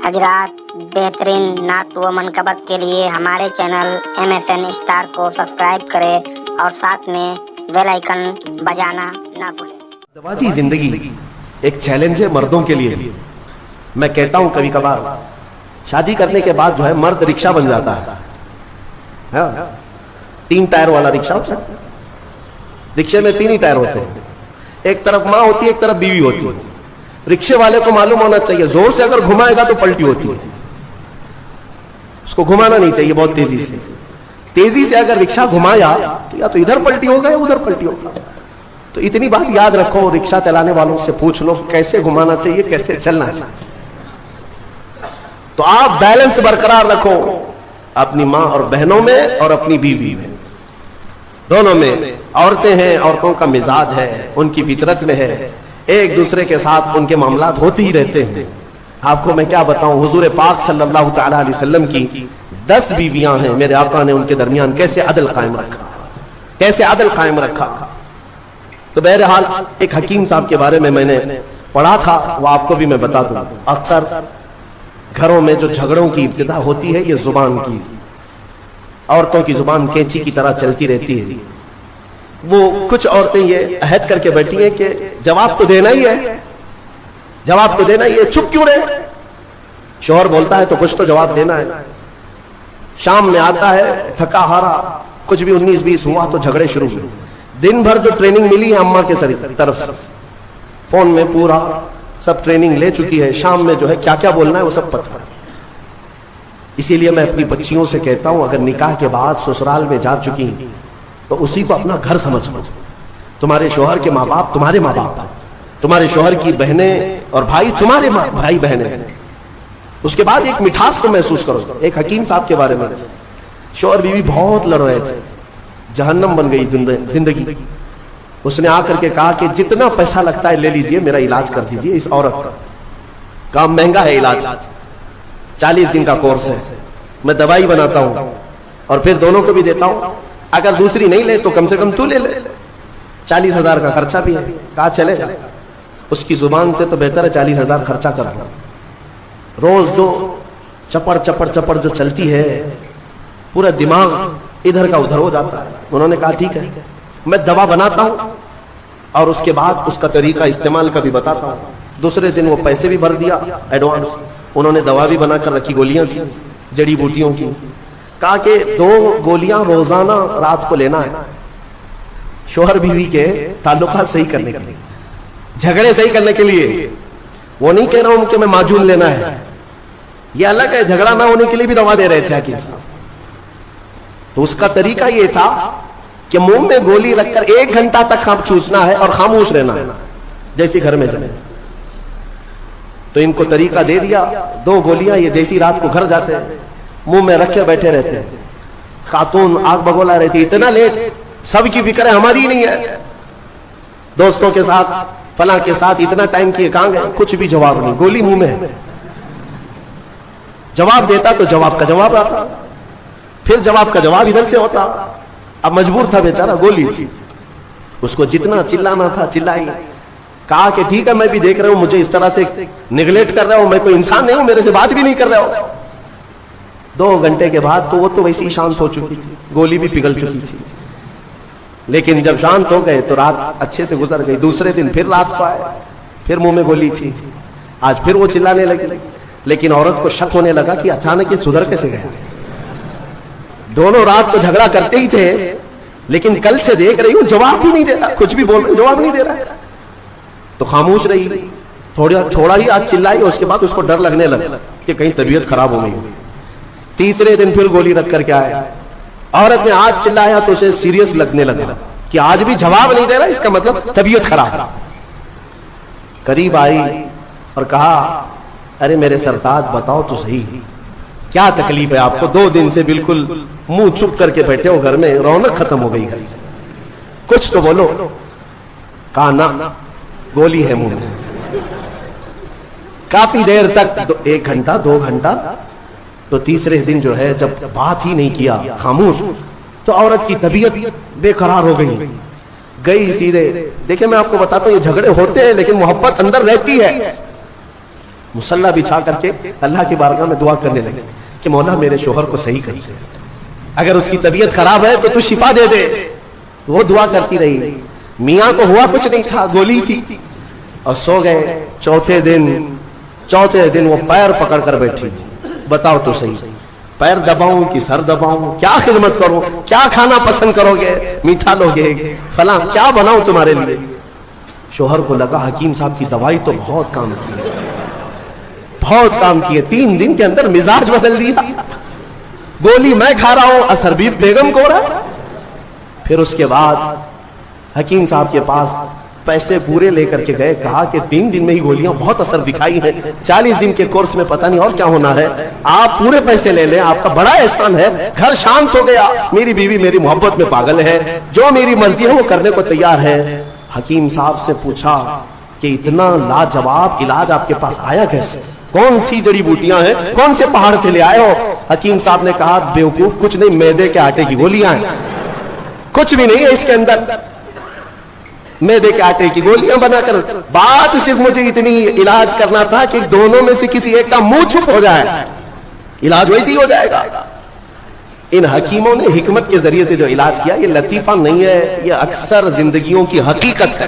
हजरात, बेहतरीन नात व मनकबत के लिए हमारे चैनल MSN स्टार को सब्सक्राइब करें और साथ में बेल आइकन बजाना ना भूलें। दवाजी जिंदगी एक चैलेंज है मर्दों के लिए। मैं कहता हूं कभी कभार शादी करने के बाद जो है मर्द रिक्शा बन जाता है। 3 टायर वाला रिक्शा होता है। रिक्शे में 3 ही टायर होते हैं, एक तरफ माँ होती है, एक तरफ बीवी होती है। रिक्शे वाले को मालूम होना चाहिए जोर से अगर घुमाएगा तो पलटी होती है, उसको घुमाना नहीं चाहिए बहुत तेजी से। तेजी से अगर रिक्शा घुमाया तो या तो इधर पलटी होगा या उधर पलटी होगा। तो इतनी बात याद रखो, रिक्शा चलाने वालों से पूछ लो कैसे घुमाना चाहिए, कैसे चलना चाहिए। तो आप बैलेंस बरकरार रखो अपनी माँ और बहनों में और अपनी बीवी में, दोनों में। औरतें हैं, औरतों का मिजाज है, उनकी फितरत में है, एक दूसरे के साथ उनके मामलात होते ही रहते हैं। आपको मैं क्या बताऊं, हुजूर पाक सल्लल्लाहु तआला अलैहि वसल्लम की 10 बीवियां हैं। मेरे आका ने उनके दरमियान कैसे अदल कायम रखा, कैसे अदल कायम रखा। तो बहरहाल एक हकीम साहब के बारे में मैंने पढ़ा था, वो आपको भी मैं बता दूं। अक्सर घरों में जो झगड़ों की इब्तिदा होती है, ये जुबान की, औरतों की जुबान कैंची की तरह चलती रहती है। वो कुछ औरतें ये अहद करके बैठी हैं कि जवाब तो देना ही है, जवाब तो देना ही है, चुप क्यों रहे। शौहर बोलता है तो कुछ तो जवाब देना है। शाम में आता है थका हारा, कुछ भी 19-20 हुआ तो झगड़े शुरू हुए। दिन भर जो ट्रेनिंग मिली है अम्मा के तरफ से, फोन में पूरा सब ट्रेनिंग ले चुकी है, शाम में जो है क्या क्या बोलना है वो सब पता है। इसीलिए मैं अपनी बच्चियों से कहता हूं, अगर निकाह के बाद ससुराल में जा चुकी तो उसी को अपना घर समझ लो। तुम्हारे शौहर के माँ बाप तुम्हारे माँ बाप हैं, तुम्हारे शौहर की बहनें और भाई तुम्हारे भाई बहनें हैं। उसके बाद एक मिठास को महसूस करो। एक हकीम साहब के बारे में, शौहर बीवी बहुत लड़ रहे थे, जहन्नम बन गई जिंदगी। उसने आकर के कहा कि जितना पैसा लगता है ले लीजिए, मेरा इलाज कर दीजिए इस औरत का। काम महंगा है इलाज, 40 दिन का कोर्स है, मैं दवाई बनाता हूं और फिर दोनों को भी देता हूं। अगर दूसरी नहीं ले तो कम से कम तू ले ले, 40,000 का खर्चा भी है। कहा चलेगा, उसकी जुबान से तो बेहतर है 40,000 खर्चा कर लो। रोज जो चपड़ चपड़ चपड़ जो चलती है, पूरा दिमाग इधर का उधर हो जाता है। उन्होंने कहा ठीक है, मैं दवा बनाता हूं और उसके बाद उसका तरीका इस्तेमाल का भी बताता हूं। दूसरे दिन वो पैसे भी भर दिया एडवांस। उन्होंने दवा भी बनाकर रखी, गोलियां थी जड़ी बूटियों की। कहा कि 2 गोलियां रोजाना रात को लेना है, शौहर बीवी के ताल्लुकात सही करने के लिए, झगड़े सही करने के लिए। वो नहीं कह रहा हूं कि मैं माजून लेना है, ये अलग है। झगड़ा ना होने के लिए भी दवा दे रहे थे हकीम साहब। तो उसका तरीका ये था कि मुंह में गोली रखकर 1 घंटा तक आप चूसना है और खामोश रहना है, जैसे घर में जाए। तो इनको तरीका दे दिया, 2 गोलियां ये जैसी रात को घर जाते हैं मुंह में रखे बैठे रहते हैं। खातून आग बगोला रहती, इतना लेट, सबकी फिक्र है हमारी ही नहीं है। दोस्तों के साथ, फलां के साथ इतना टाइम किए, कहां गए, कुछ भी जवाब नहीं, गोली मुंह में है। जवाब देता तो जवाब का जवाब आता, फिर जवाब का जवाब इधर से होता। अब मजबूर था बेचारा, गोली थी, उसको जितना चिल्लाना था चिल्लाई। कहा कि ठीक है, मैं भी देख रहा हूं मुझे इस तरह से निगलेक्ट कर रहा हूं, मैं कोई इंसान नहीं हूं, मेरे से बात भी नहीं कर रहा हूं। 2 घंटे के बाद तो वो तो वैसे ही शांत हो चुकी थी, गोली भी पिघल चुकी थी। लेकिन जब शांत हो गए तो रात अच्छे से गुजर गई। दूसरे दिन फिर रात को आए, फिर मुंह में गोली थी। आज फिर वो चिल्लाने लगी, लेकिन औरत को शक होने लगा कि अचानक ये सुधर कैसे गया। दोनों रात को झगड़ा करते ही थे, लेकिन कल से देख रही हूं जवाब भी नहीं दे रहा, कुछ भी बोल रहे जवाब नहीं दे रहा। तो खामोश रही, थोड़ा ही आज चिल्लाई। उसके बाद उसको डर लगने लगा कि कहीं तबीयत खराब हो गई। तीसरे दिन फिर गोली रख करके आए। औरत ने आज चिल्लाया तो उसे सीरियस लगने लगा कि आज भी जवाब नहीं दे रहा, इसका मतलब तबीयत खराब। करीब आई और कहा, अरे मेरे सरताज बताओ तो सही, क्या तकलीफ है आपको? 2 दिन से बिल्कुल मुंह चुप करके बैठे हो घर में, रौनक खत्म हो गई घर, कुछ तो बोलो। कहा ना, गोली है मुंह में। काफी देर तक, 1 घंटा 2 घंटा, तो तीसरे दिन जो है जब बात ही नहीं किया, खामोश, तो औरत की तबीयत बेकरार हो गई सीधे। देखिए मैं आपको बताता हूँ, ये झगड़े होते हैं लेकिन मोहब्बत अंदर रहती है। मुसल्ला बिछा करके अल्लाह की बारगाह में दुआ करने लगे कि मौला मेरे शोहर को सही कर दे, अगर उसकी तबीयत खराब है तो तू शिफा दे दे। वो दुआ करती रही। मियाँ को हुआ कुछ नहीं था, गोली थी, और सो गए। चौथे दिन वो पैर पकड़ कर बैठी, बताओ तो सही, पैर दबाऊं कि सर दबाऊं, क्या खिदमत करूं, क्या खाना पसंद करोगे, मीठा लोगे, फला क्या बनाऊं तुम्हारे लिए। शोहर को लगा हकीम साहब की दवाई तो बहुत काम की है, बहुत काम की है। 3 दिन के अंदर मिजाज बदल दिया, गोली मैं खा रहा हूं, असर भी बेगम को हो रहा है। फिर उसके बाद हकीम साहब के पास पैसे पूरे लेकर के गए, कहा कि 3 दिन में ही गोलियां बहुत असर दिखाई है, 40 दिन के कोर्स में पता नहीं और क्या होना है, आप पूरे पैसे ले लें, आपका बड़ा एहसान है। घर शांत हो गया, मेरी बीवी मेरी मोहब्बत में पागल है, जो मेरी मर्जी है वो करने को तैयार है। हकीम साहब से पूछा कि इतना लाजवाब इलाज आपके पास आया कैसे, कौन सी जड़ी बूटियां हैं, कौन से पहाड़ से ले आए हो। हकीम साहब ने कहा बेवकूफ, कुछ नहीं, मैदे के आटे की गोलियां हैं, कुछ भी नहीं है इसके अंदर, मैदे के आटे की गोलियां बनाकर। बात सिर्फ मुझे इतनी इलाज करना था कि दोनों में से किसी एक का मुंह चुप हो जाए, इलाज वैसे ही हो जाएगा। इन हकीमों ने हिकमत के जरिए से जो इलाज किया, ये लतीफा नहीं है, ये अक्सर जिंदगियों की हकीकत है।